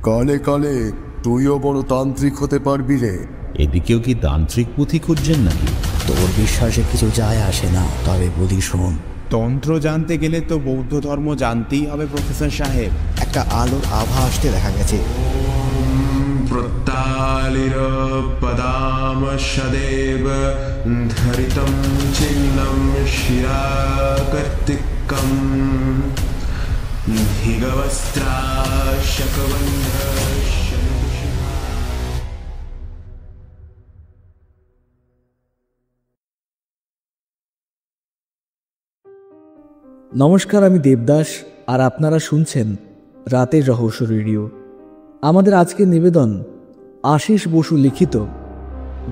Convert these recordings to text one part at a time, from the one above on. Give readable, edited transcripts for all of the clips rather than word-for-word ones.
কালে কালে তুইও বড় তান্ত্রিক হতে পারবি রে। এদিকেও কি তান্ত্রিক পুঁথি খুঁজছেন নাকি? তোর বিশ্বাসে কিছু যায় আসে না, তবে বলি শোন। তন্ত্র জানতে গেলে তো বৌদ্ধ ধর্ম জানতেই হবে প্রফেসর সাহেব। একটা আলোর আভা আসতে দেখা গেছে। প্রত্যালিরপদামশদেব ধরিতম চিহ্নম শিরাকর্তিকম নমস্কার, আমি দেবদাস আর আপনারা শুনছেন রাতের রহস্য রেডিও। আমাদের আজকের নিবেদন আশিস বসু লিখিত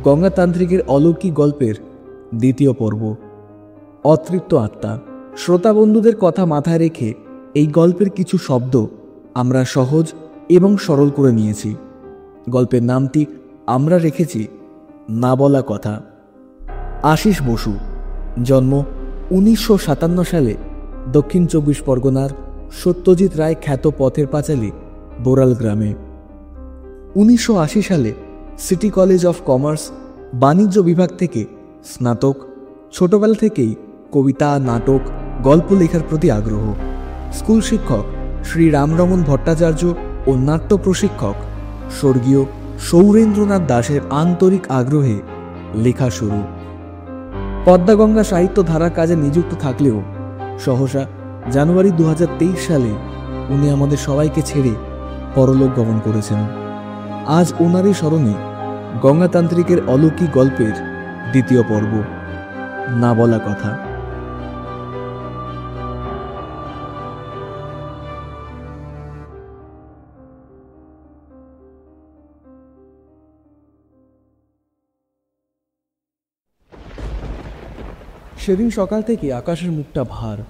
গঙ্গাতান্ত্রিকের অলৌকিক গল্পের দ্বিতীয় পর্ব, অতৃপ্ত আত্মা। শ্রোতা বন্ধুদের কথা মাথায় রেখে এই গল্পের কিছু শব্দ আমরা সহজ এবং সরল করে নিয়েছি। গল্পের নামটি আমরা রেখেছি না বলা কথা। আশিস বসু, জন্ম 1957 সালে দক্ষিণ 24 পরগনার সত্যজিৎ রায় খ্যাত পথের পাঁচালী বোরাল গ্রামে। 1980 সালে সিটি কলেজ অফ কমার্স বাণিজ্য বিভাগ থেকে স্নাতক। ছোটবেলা থেকেই কবিতা, নাটক, গল্প লেখার প্রতি আগ্রহ। স্কুল শিক্ষক শ্রী রামরমন ভট্টাচার্য ও নাট্য প্রশিক্ষক স্বর্গীয় সৌরেন্দ্রনাথ দাসের আন্তরিক আগ্রহে লেখা শুরু। পদ্মাগঙ্গা সাহিত্য ধারার কাজে নিযুক্ত থাকলেও সহসা জানুয়ারি 2023 সালে উনি আমাদের সবাইকে ছেড়ে পরলোক গমন করেছেন। আজ ওনারই স্মরণে গঙ্গাতান্ত্রিকের অলৌকিক গল্পের দ্বিতীয় পর্ব, না বলা কথা। সেদিন সকাল থেকে আকাশের মুখটা ভার।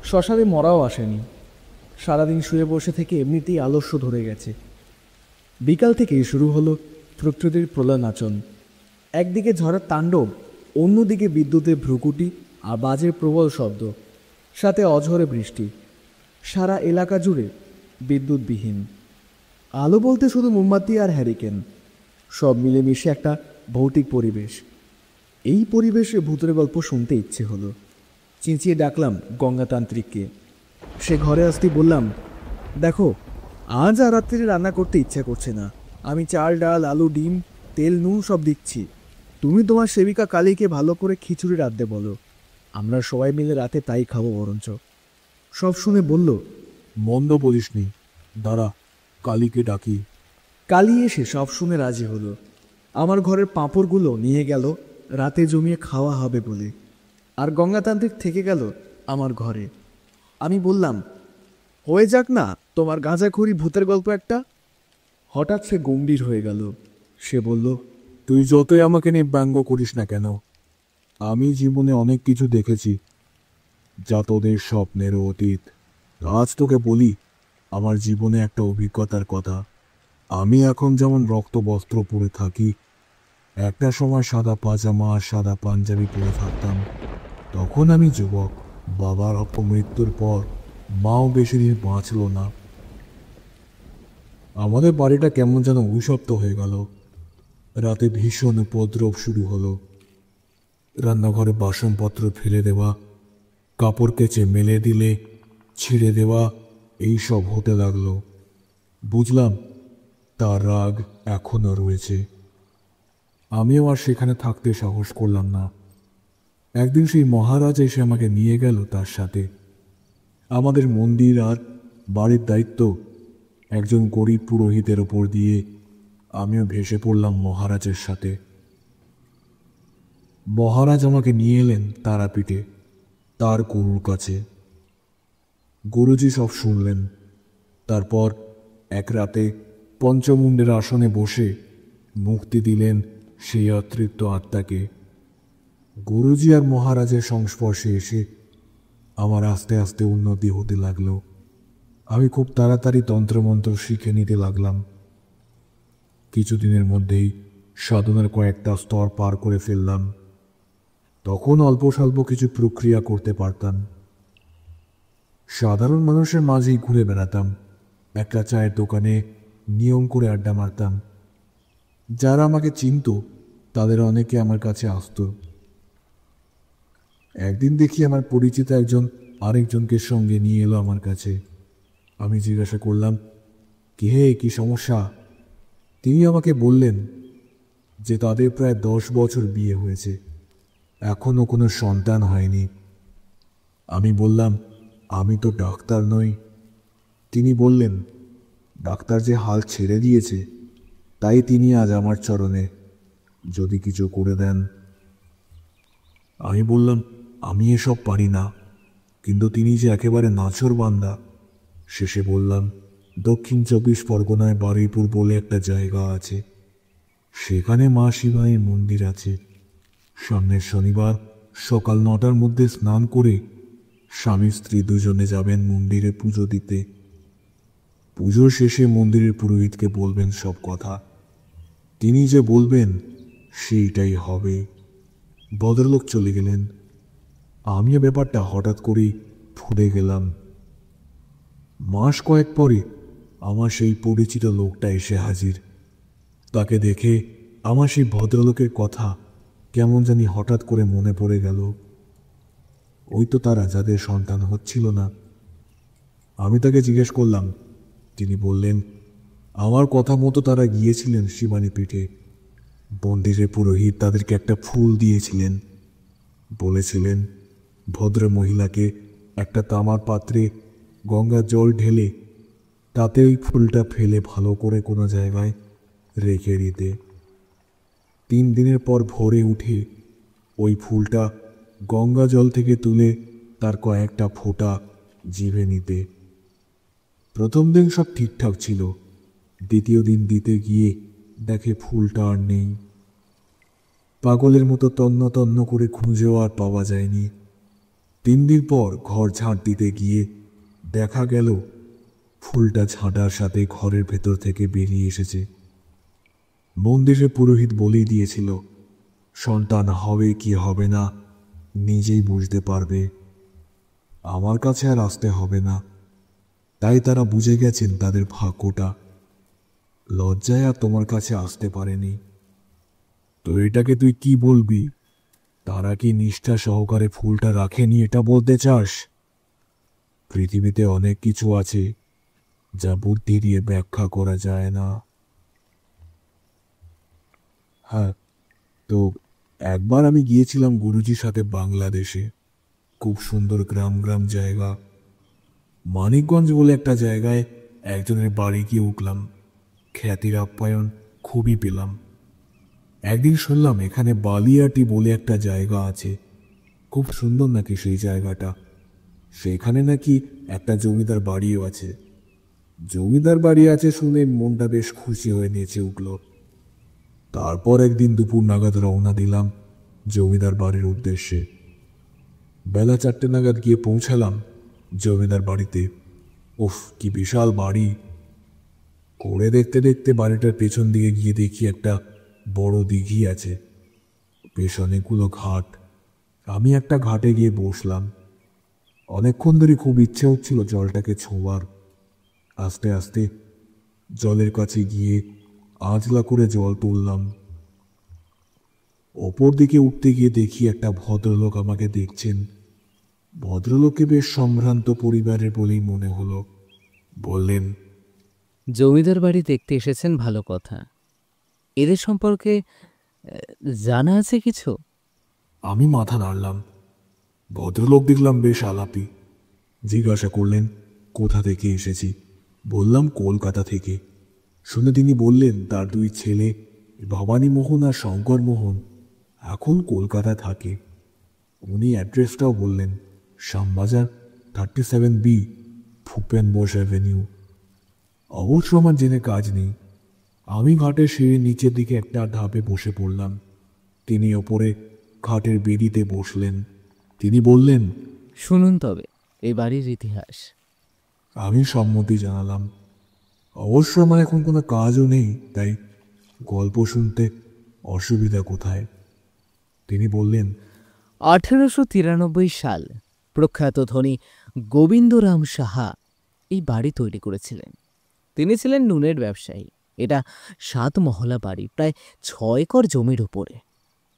শ্মশানে মরাও আসেনি। সারাদিন শুয়ে বসে থেকে এমনিতেই আলস্য ধরে গেছে। বিকাল থেকেই শুরু হলো প্রকৃতির প্রলয় নাচন। একদিকে ঝড়ের তাণ্ডব, অন্যদিকে বিদ্যুতের ভ্রুকুটি আর বাজের প্রবল শব্দ, সাথে অঝরে বৃষ্টি। সারা এলাকা জুড়ে বিদ্যুৎবিহীন। আলো বলতে শুধু মোমবাতি আর হ্যারিকেন, সব মিলেমিশে একটা ভৌতিক পরিবেশ। এই পরিবেশে ভূতের গল্প শুনতে ইচ্ছে হলো। চেঁচিয়ে ডাকলাম গঙ্গাতান্ত্রিককে। সে ঘরে আসতেই বললাম, দেখো, আজ আর রাত্রে রান্না করতে ইচ্ছা করছে না। আমি চাল, ডাল, আলু, ডিম, তেল, নুন সব দিচ্ছি। তুমি তোমার সেবিকা কালীকে ভালো করে খিচুড়ি রাঁধতে বলো। আমরা সবাই মিলে রাতে তাই খাবো বরঞ্চ। সব শুনে বলল, মন্দ বলিসনি, দাঁড়া কালীকে ডাকি। কালী এসে সব শুনে রাজি হলো। আমার ঘরের পাঁপড়গুলো নিয়ে গেল রাতে জমিয়ে খাওয়া হবে বলে। আর গঙ্গাতান্ত্রিক থেকে গেল আমার ঘরে। আমি বললাম, হয়ে যাক না তোমার গাঁজাখড়ি ভূতের গল্প একটা। হঠাৎ সে গম্ভীর হয়ে গেল। সে বলল, তুই যতই আমাকে নিয়ে ব্যঙ্গ করিস না কেন, আমি জীবনে অনেক কিছু দেখেছি যা তোদের স্বপ্নেরও অতীত। আজ তোকে বলি আমার জীবনে একটা অভিজ্ঞতার কথা। আমি এখন যেমন রক্ত বস্ত্র পরে থাকি, একটা সময় সাদা পাজামা আর সাদা পাঞ্জাবি পরে থাকতাম। তখন আমি যুবক। বাবার অপমৃত্যুর পর মাও বেশি দিন বাঁচল না। আমাদের বাড়িটা কেমন যেন অভিশপ্ত হয়ে গেল। রাতে ভীষণ উপদ্রব শুরু হলো। রান্নাঘরে বাসনপত্র ফেলে দেওয়া, কাপড় কেচে মেলে দিলে ছিঁড়ে দেওয়া, এই সব হতে লাগলো। বুঝলাম তার রাগ এখনো রয়েছে। আমিও আর সেখানে থাকতে সাহস করলাম না। একদিন সেই মহারাজ এসে আমাকে নিয়ে গেল তার সাথে। আমাদের মন্দির আর বাড়ির দায়িত্ব একজন গরিব পুরোহিতের ওপর দিয়ে আমিও ভেসে পড়লাম মহারাজের সাথে। মহারাজ আমাকে নিয়ে এলেন তারাপীঠে, তার গুরুর কাছে। গুরুজি সব শুনলেন। তারপর এক রাতে পঞ্চমুণ্ডের আসনে বসে মুক্তি দিলেন সেই অতৃপ্ত আত্মাকে। গুরুজি আর মহারাজের সংস্পর্শে এসে আমার আস্তে আস্তে উন্নতি হতে লাগলো। আমি খুব তাড়াতাড়ি তন্ত্রমন্ত্র শিখে নিতে লাগলাম। কিছুদিনের মধ্যেই সাধনার কয়েকটা স্তর পার করে ফেললাম। তখন অল্প স্বল্প কিছু প্রক্রিয়া করতে পারতাম। সাধারণ মানুষের মাঝেই ঘুরে বেড়াতাম। একটা চায়ের দোকানে নিয়ম করে আড্ডা মারতাম। যারা আমাকে চিনত তাদের অনেকে আমার কাছে আসতো। একদিন দেখি আমার পরিচিত একজন আরেকজনকে সঙ্গে নিয়ে এলো আমার কাছে। আমি জিজ্ঞাসা করলাম, কি হে, কি সমস্যা? তিনি আমাকে বললেন যে তাদের প্রায় 10 বছর বিয়ে হয়েছে, এখনও কোনো সন্তান হয়নি। আমি বললাম, আমি তো ডাক্তার নই। তিনি বললেন, ডাক্তার যে হাল ছেড়ে দিয়েছে, তাই তিনি আজ আমার চরণে, যদি কিছু করে দেন। আমি বললাম, আমি এসব পারি না, কিন্তু তিনি যে একেবারে নাছোড়বান্দা। শেষে বললাম, দক্ষিণ 24 পরগনায় বারুইপুর বলে একটা জায়গা আছে, সেখানে মা শিবায়ের মন্দির আছে। সামনের শনিবার সকাল 9টার মধ্যে স্নান করে স্বামী স্ত্রী দুজনে যাবেন মন্দিরে পুজো দিতে। পুজোর শেষে মন্দিরের পুরোহিতকে বলবেন সব কথা, তিনি যে বলবেন সেইটাই হবে। ভদ্রলোক চলে গেলেন। আমিও ব্যাপারটা হঠাৎ করেই ফুটে গেলাম। মাস কয়েক পরে আমার সেই পরিচিত লোকটা এসে হাজির। তাকে দেখে আমার সেই ভদ্রলোকের কথা কেমন জানি হঠাৎ করে মনে পড়ে গেল। ওই তো তারা, যাদের সন্তান হচ্ছিল না। আমি তাকে জিজ্ঞেস করলাম। তিনি বললেন, আমার কথা মতো তারা গিয়েছিলেন শিবানী পীঠে। মন্দিরের পুরোহিত তাদেরকে একটা ফুল দিয়েছিলেন। বলেছিলেন, ভদ্র মহিলাকে একটা তামার পাত্রে গঙ্গার জল ঢেলে তাতে ওই ফুলটা ফেলে ভালো করে কোনো জায়গায় রেখে দিতে। 3 দিনের পর ভোরে উঠে ওই ফুলটা গঙ্গা জল থেকে তুলে তার কয়েকটা ফোঁটা জিভে নিতে। প্রথম দিন সব ঠিকঠাক ছিল। দ্বিতীয় দিন দিতে গিয়ে দেখে ফুলটা আর নেই। পাগলের মতো তন্ন তন্ন করে খুঁজেও আর পাওয়া যায়নি। 3 দিন পর ঘর ঝাঁট দিতে গিয়ে দেখা গেল ফুলটা ঝাঁটার সাথে ঘরের ভেতর থেকে বেরিয়ে এসেছে। মন্দিরের পুরোহিত বলেই দিয়েছিল, সন্তান হবে কি হবে না নিজেই বুঝতে পারবে, আমার কাছে আর আসতে হবে না। তাই তারা বুঝে গেছেন তাদের ভাগ্যটা। লজ্জায় আর তোমার কাছে আসতে পারেনি। তো এটাকে তুই কি বলবি? তারা কি নিষ্ঠা সহকারে ফুলটা রাখেনি, এটা বলতে চাস? পৃথিবীতে অনেক কিছু আছে যা বুদ্ধি দিয়ে ব্যাখ্যা করা যায় না। হ্যাঁ, তো একবার আমি গিয়েছিলাম গুরুজির সাথে বাংলাদেশে। খুব সুন্দর গ্রাম গ্রাম জায়গা। মানিকগঞ্জ বলে একটা জায়গায় একজনের বাড়ি গিয়ে উঠলাম। খ্যাতির আপ্যায়ন খুবই পেলাম। একদিন শুনলাম এখানে বালিয়াটি বলে একটা জায়গা আছে, খুব সুন্দর নাকি সেই জায়গাটা। সেখানে নাকি একটা জমিদার বাড়িও আছে। জমিদার বাড়ি আছে শুনে মনটা বেশ খুশি হয়ে নেচে উঠল। তারপর একদিন দুপুর নাগাদ রওনা দিলাম জমিদার বাড়ির উদ্দেশ্যে। বেলা 4টে নাগাদ গিয়ে পৌঁছালাম জমিদার বাড়িতে। উফ, কি বিশাল বাড়ি! করে দেখতে দেখতে বাড়িটার পেছন দিকে গিয়ে দেখি একটা বড় দিঘি আছে, বেশ অনেকগুলো ঘাট। আমি একটা ঘাটে গিয়ে বসলাম। অনেকক্ষণ ধরে খুব ইচ্ছে হচ্ছিল জলটাকে ছোঁয়ার। আস্তে আস্তে জলের কাছে গিয়ে আঁচলা করে জল তুললাম। ওপর দিকে উঠতে গিয়ে দেখি একটা ভদ্রলোক আমাকে দেখছেন। ভদ্রলোককে বেশ সম্ভ্রান্ত পরিবারের বলেই মনে হলো। বললেন, জমিদার বাড়ি দেখতে এসেছেন, ভালো কথা। এদের সম্পর্কে জানা আছে কিছু? আমি মাথা নাড়লাম। ভদ্রলোক দেখলাম বেশ আলাপি। জিজ্ঞাসা করলেন কোথা থেকে এসেছি। বললাম কলকাতা থেকে। শুনে তিনি বললেন তার 2 ছেলে ভবানীমোহন আর শঙ্করমোহন এখন কলকাতা থাকে। উনি অ্যাড্রেসটাও বললেন, শ্যামবাজার 37B, ভূপেন বোস অ্যাভিনিউ। অবশ্য আমার জেনে কাজ নেই। আমি ঘাটের সিঁড়ির নিচের দিকে একটা ধাপে বসে পড়লাম। তিনি ওপরে ঘাটের বেদিতে বসলেন। তিনি বললেন, শুনুন তবে এই বাড়ির ইতিহাস। আমি সম্মতি জানালাম। অবশ্য আমার এখন কোনো কাজও নেই, তাই গল্প শুনতে অসুবিধা কোথায়? তিনি বললেন, 1893 সাল প্রখ্যাত ধনী গোবিন্দরাম সাহা এই বাড়ি তৈরি করেছিলেন। তিনি ছিলেন নুনের ব্যবসায়ী। এটা 7 মহলা বাড়ি, প্রায় 6 একর জমির উপরে।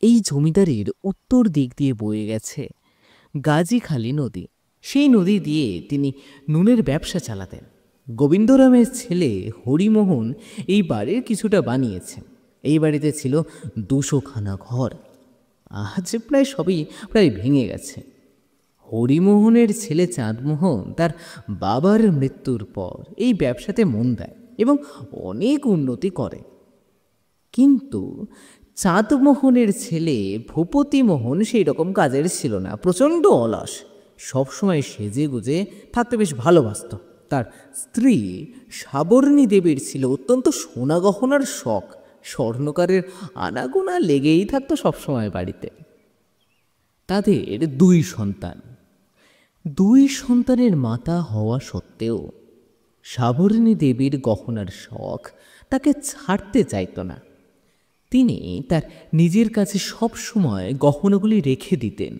এই জমিদারির উত্তর দিক দিয়ে বয়ে গেছে গাজীখালী নদী। সেই নদী দিয়ে তিনি নুনের ব্যবসা চালাতেন। গোবিন্দরামের ছেলে হরিমোহন এই বাড়ির কিছুটা বানিয়েছেন। এই বাড়িতে ছিল 200খানা ঘর। আজ প্রায় ভেঙে গেছে। হরিমোহনের ছেলে চাঁদমোহন তার বাবার মৃত্যুর পর এই ব্যবসাতে মন দেয় এবং অনেক উন্নতি করে। কিন্তু চাঁদমোহনের ছেলে ভূপতিমোহন সেই রকম কাজের ছিল না, প্রচণ্ড অলস, সবসময় সেজে গুজে থাকতে বেশ ভালোবাসত। তার স্ত্রী সাবর্ণী দেবীর ছিল অত্যন্ত সোনা গহনার শখ। স্বর্ণকারের আনাগোনা লেগেই থাকতো সবসময় বাড়িতে। তাদের 2 সন্তান। 2 সন্তানের মাতা হওয়া সত্ত্বেও সাবর্ণী দেবীর গহনার শখ তাকে ছাড়তে চাইত না। তিনি তার নিজের কাছে সব সময় গহনাগুলি রেখে দিতেন।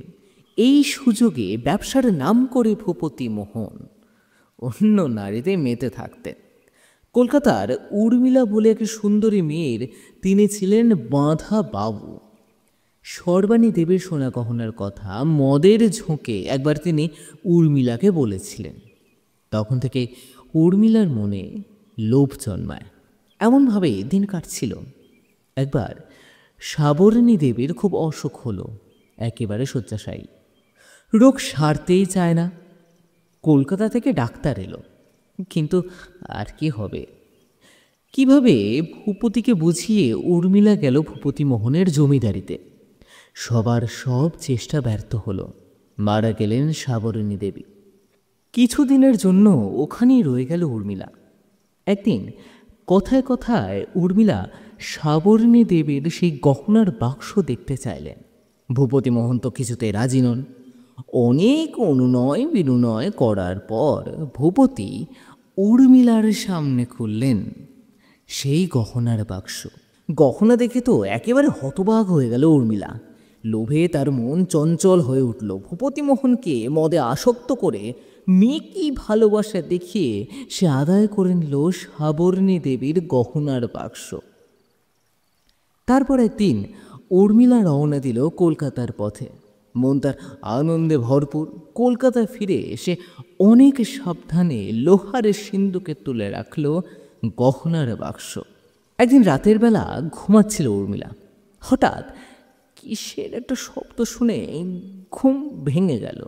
এই সুযোগে ব্যবসার নাম করে ভূপতিমোহন অন্য নারীতে মেতে থাকতেন। কলকাতার উর্মিলা বলে এক সুন্দরী মেয়ের তিনি ছিলেন বাঁধা বাবু। সর্বাণী দেবীর সোনা গহনার কথা মদের ঝোঁকে একবার তিনি উর্মিলাকে বলেছিলেন। তখন থেকে উর্মিলার মনে লোভ জন্মায়। এমনভাবে দিন কাটছিল। একবার সাবর্ণী দেবীর খুব অসুখ হলো, একেবারে শয্যাশায়ী। রোগ সারতেই চায় না। কলকাতা থেকে ডাক্তার এলো, কিন্তু আর কি হবে? কিভাবে ভূপতিকে বুঝিয়ে উর্মিলা গেল ভূপতিমোহনের জমিদারিতে। সবার সব চেষ্টা ব্যর্থ হলো। মারা গেলেন সাবর্ণী দেবী। কিছুদিনের জন্য ওখানেই রয়ে গেল উর্মিলা। একদিন কথায় কথায় উর্মিলা সাবর্ণী দেবীর সেই গহনার বাক্স দেখতে চাইলেন। ভূপতিমোহন তো কিছুতেই রাজি নন। অনেক অনুনয় বিনুনয় করার পর ভূপতি উর্মিলার সামনে খুললেন সেই গহনার বাক্স। গহনা দেখে তো একেবারে হতবাক হয়ে গেল উর্মিলা। লোভে তার মন চঞ্চল হয়ে উঠল। ভূপতিমোহনকে মদে আসক্ত করে মেকি ভালোবাসা দেখিয়ে সে আদায় করে নিল সাবর্ণী দেবীর গহনার বাক্স। তারপর একদিন উর্মিলা রওনা দিল কলকাতার পথে। মন তার আনন্দে ভরপুর। কলকাতা ফিরে সে অনেক সাবধানে লোহারের সিন্দুকে তুলে রাখল গহনার বাক্স। একদিন রাতের বেলা ঘুমাচ্ছিল উর্মিলা। হঠাৎ কিসের একটা শব্দ শুনে ঘুম ভেঙে গেল।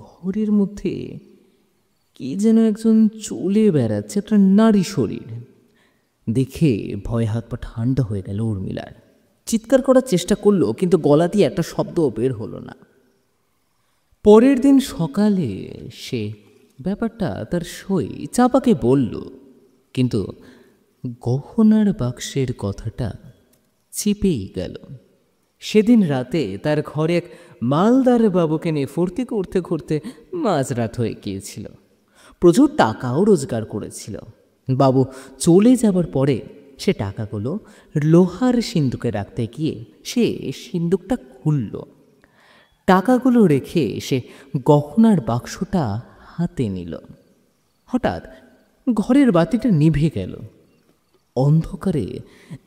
ঘরের মধ্যে কি যেন একজন চলে বেড়াচ্ছে, একটা নারী শরীর। দেখে ভয় হাত পা ঠান্ডা হয়ে গেল উর্মিলার। চিৎকার করার চেষ্টা করলো, কিন্তু গলা দিয়ে একটা শব্দও বের হলো না। পরের দিন সকালে সে ব্যাপারটা তার সই চাপাকে বলল, কিন্তু গহনার বাক্সের কথাটা চিপেই গেল। সেদিন রাতে তার ঘরে এক মালদার বাবুকে নিয়ে ফুর্তি করতে করতে মাঝরাত হয়ে গিয়েছিল। প্রচুর টাকাও রোজগার করেছিল। বাবু চলে যাবার পরে সে টাকাগুলো লোহার সিন্দুকে রাখতে গিয়ে সে সিন্দুকটা খুলল। টাকাগুলো রেখে সে গহনার বাক্সটা হাতে নিল। হঠাৎ ঘরের বাতিটা নিভে গেল। অন্ধকারে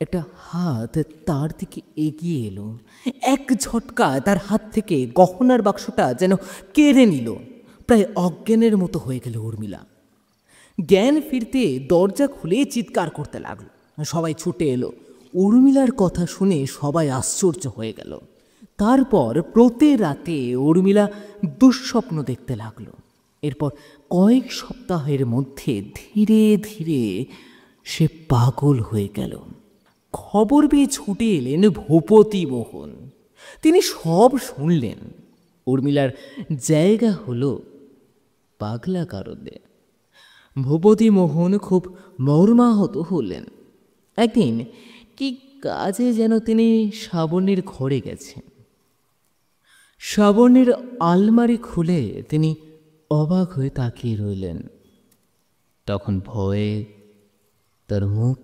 একটা হাত তার দিকে এগিয়ে এলো। এক ঝটকা তার হাত থেকে গহনার বাক্সটা যেন কেড়ে নিল। প্রায় অজ্ঞানের মতো হয়ে গেল উর্মিলা। জ্ঞান ফিরতে দরজা খুলে চিৎকার করতে লাগলো। সবাই ছুটে এলো। উর্মিলার কথা শুনে সবাই আশ্চর্য হয়ে গেল। তারপর প্রতি রাতে উর্মিলা দুঃস্বপ্ন দেখতে লাগলো। এরপর কয়েক সপ্তাহের মধ্যে ধীরে ধীরে সে পাগল হয়ে গেল। খবর পেয়ে ছুটে এলেন ভূপতিমোহন। তিনি সব শুনলেন। উর্মিলার জায়গা হলো পাগলা কারদে। ভূপতিমোহন খুব মর্মাহত হলেন। একদিন কি কাজে যেন তিনি শ্রাবণীর ঘরে গেছেন। শ্রাবণীর আলমারি খুলে তিনি অবাক হয়ে তাকিয়ে রইলেন। তখন ভয়ে তার মুখ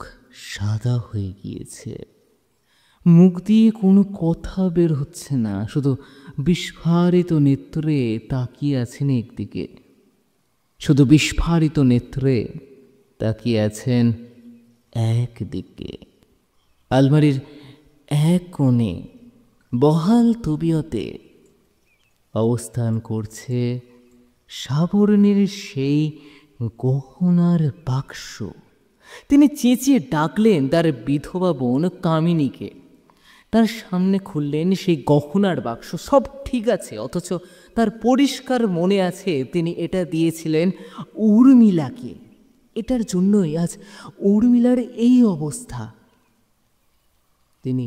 সাদা হয়ে গিয়েছে। মুখ দিয়ে কোনো কথা বের হচ্ছে না, শুধু বিস্ফারিত নেত্রে তাকিয়ে আছেন একদিকে। শুধু বিস্ফারিত নেত্রে তাকিয়ে আছেন একদিকে। আলমারির এক কোণে বহাল তবিয়তে অবস্থান করছে সাবর্ণীর সেই গহনার বাক্স। তিনি চেঁচিয়ে ডাকলেন তার বিধবা বোন কামিনীকে। তার সামনে খুললেন সেই গহনার বাক্স। সব ঠিক আছে, অথচ তার পরিষ্কার মনে আছে তিনি এটা দিয়েছিলেন উর্মিলাকে। এটার জন্যই আজ উর্মিলার এই অবস্থা। তিনি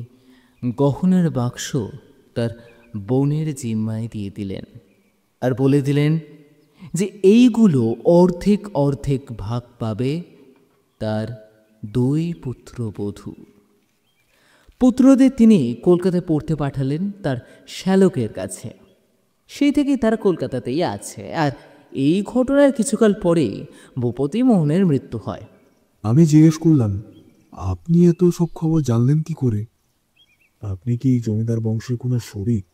গহনার বাক্স তার বোনের জিম্মায় দিয়ে দিলেন আর বলে দিলেন যে এইগুলো অর্ধেক অর্ধেক ভাগ পাবে তার 2 পুত্রবধূ। পুত্রদের তিনি কলকাতায় পড়তে পাঠালেন তার শ্যালকের কাছে। সেই থেকেই তারা কলকাতাতেই আছে। আর এই ঘটনার কিছুকাল পরে ভূপতি মোহনের মৃত্যু হয়। আমি জিজ্ঞেস করলাম, আপনি এত সব খবর জানলেন কি করে? আপনি কি জমিদার বংশের কোনো শরিক?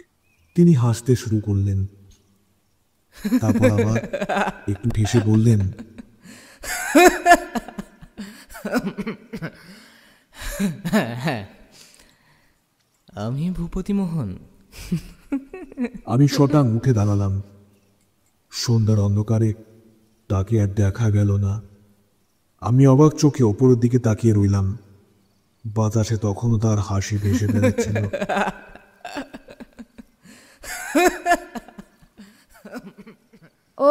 তিনি হাসতে শুরু করলেন, তারপর আবার একটু হেসে বললেন, হ্যাঁ, আমি ভূপতি মোহন। আমি শটাং উঠে দাঁড়ালাম। সন্ধ্যার অন্ধকারে তাকে আর দেখা গেল না। আমি অবাক চোখে ওপরের দিকে তাকিয়ে রইলাম। বাতাসে তখনও তার হাসি ভেসে বেড়াচ্ছিল।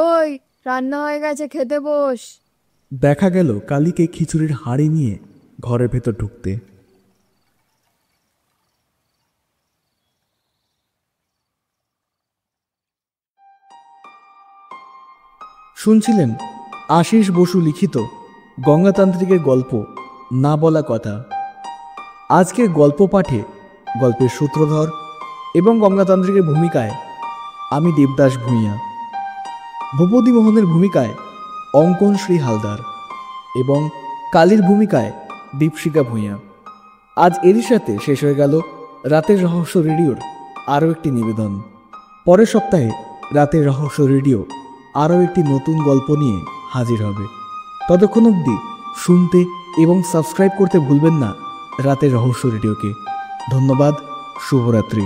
ওই রান্না হয়ে গেছে, খেতে বস। দেখা গেল কালীকে খিচুড়ির হাঁড়ি নিয়ে ঘরের ভেতর ঢুকতে। শুনছিলেন আশিস বসু লিখিত গঙ্গাতান্ত্রিকের গল্প না বলা কথা। আজকের গল্প পাঠে গল্পের সূত্রধর এবং গঙ্গাতান্ত্রিকের ভূমিকায় আমি দেবদাস ভূঁইয়া, ভূপতি মোহনের ভূমিকায় অঙ্কন শ্রী হালদার এবং কালীর ভূমিকায় দীপশিকা ভূঁইয়া। আজ এরই সাথে শেষ হয়ে গেল রাতের রহস্য রেডিওর আরও একটি নিবেদন। পরের সপ্তাহে রাতের রহস্য রেডিও আরও একটি নতুন গল্প নিয়ে হাজির হবে। ততক্ষণ অবধি শুনতে এবং সাবস্ক্রাইব করতে ভুলবেন না রাতের রহস্য রেডিওকে। ধন্যবাদ, শুভরাত্রি।